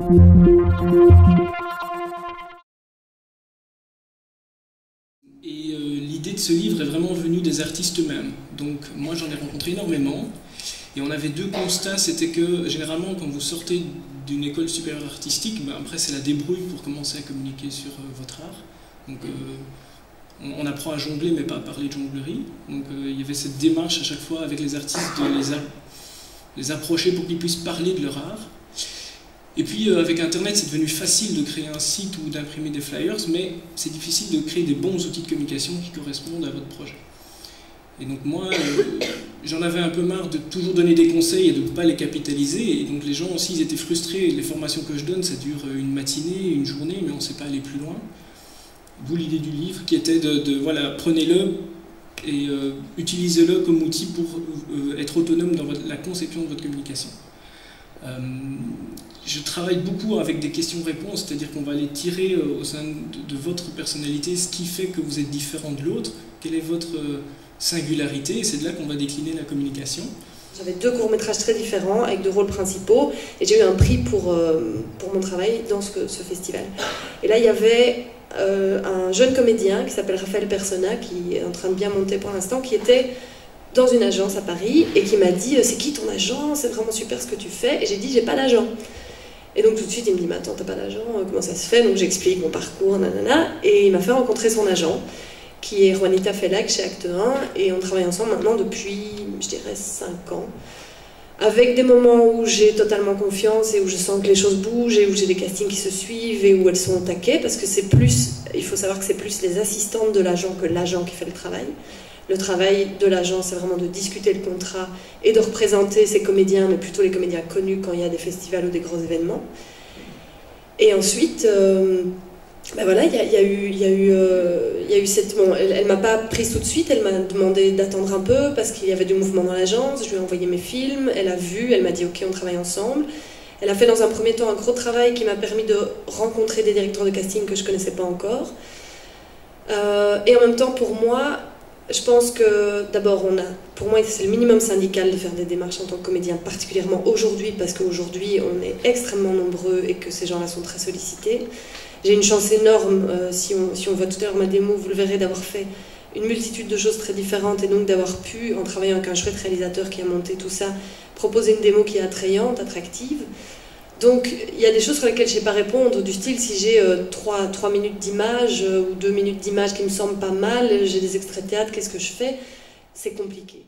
Et l'idée de ce livre est vraiment venue des artistes eux-mêmes. Donc moi j'en ai rencontré énormément. Et on avait deux constats, c'était que généralement quand vous sortez d'une école supérieure artistique, ben, après c'est la débrouille pour commencer à communiquer sur votre art. Donc on apprend à jongler mais pas à parler de jonglerie. Donc il y avait cette démarche à chaque fois avec les artistes de les approcher pour qu'ils puissent parler de leur art. Et puis avec Internet c'est devenu facile de créer un site ou d'imprimer des flyers, mais c'est difficile de créer des bons outils de communication qui correspondent à votre projet. Et donc moi, j'en avais un peu marre de toujours donner des conseils et de ne pas les capitaliser. Et donc les gens aussi, ils étaient frustrés. Les formations que je donne, ça dure une matinée, une journée, mais on ne sait pas aller plus loin. D'où l'idée du livre qui était voilà, prenez-le et utilisez-le comme outil pour être autonome dans la conception de votre communication. Je travaille beaucoup avec des questions-réponses, c'est-à-dire qu'on va aller tirer au sein de votre personnalité ce qui fait que vous êtes différent de l'autre, quelle est votre singularité, et c'est de là qu'on va décliner la communication. J'avais deux courts-métrages très différents avec deux rôles principaux et j'ai eu un prix pour mon travail dans ce festival. Et là il y avait un jeune comédien qui s'appelle Raphaël Persona, qui est en train de bien monter pour l'instant, qui était dans une agence à Paris et qui m'a dit « C'est qui ton agent? C'est vraiment super ce que tu fais ?» Et j'ai dit « J'ai pas d'agent ». Et donc tout de suite il me dit « Mais attends, t'as pas d'agent? Comment ça se fait ?» Donc j'explique mon parcours, nanana, et il m'a fait rencontrer son agent, qui est Juanita Felac chez Acte 1, et on travaille ensemble maintenant depuis, je dirais, 5 ans, avec des moments où j'ai totalement confiance et où je sens que les choses bougent et où j'ai des castings qui se suivent et où elles sont au taquet, parce que c'est plus, il faut savoir que c'est plus les assistantes de l'agent que l'agent qui fait le travail. Le travail de l'agent, c'est vraiment de discuter le contrat et de représenter ses comédiens, mais plutôt les comédiens connus quand il y a des festivals ou des gros événements. Et ensuite, ben voilà, il y a eu cette... Bon, elle m'a pas prise tout de suite, elle m'a demandé d'attendre un peu parce qu'il y avait du mouvement dans l'agence, je lui ai envoyé mes films, elle a vu, elle m'a dit ok, on travaille ensemble. Elle a fait dans un premier temps un gros travail qui m'a permis de rencontrer des directeurs de casting que je connaissais pas encore. Et en même temps, pour moi, je pense que d'abord, pour moi, c'est le minimum syndical de faire des démarches en tant que comédien, particulièrement aujourd'hui, parce qu'aujourd'hui, on est extrêmement nombreux et que ces gens-là sont très sollicités. J'ai une chance énorme, si on voit tout à l'heure ma démo, vous le verrez, d'avoir fait une multitude de choses très différentes et donc d'avoir pu, en travaillant avec un chouette réalisateur qui a monté tout ça, proposer une démo qui est attrayante, attractive. Donc il y a des choses sur lesquelles je ne sais pas répondre, du style si j'ai 3 minutes d'image ou 2 minutes d'image qui me semblent pas mal, j'ai des extraits de théâtre, qu'est-ce que je fais? C'est compliqué.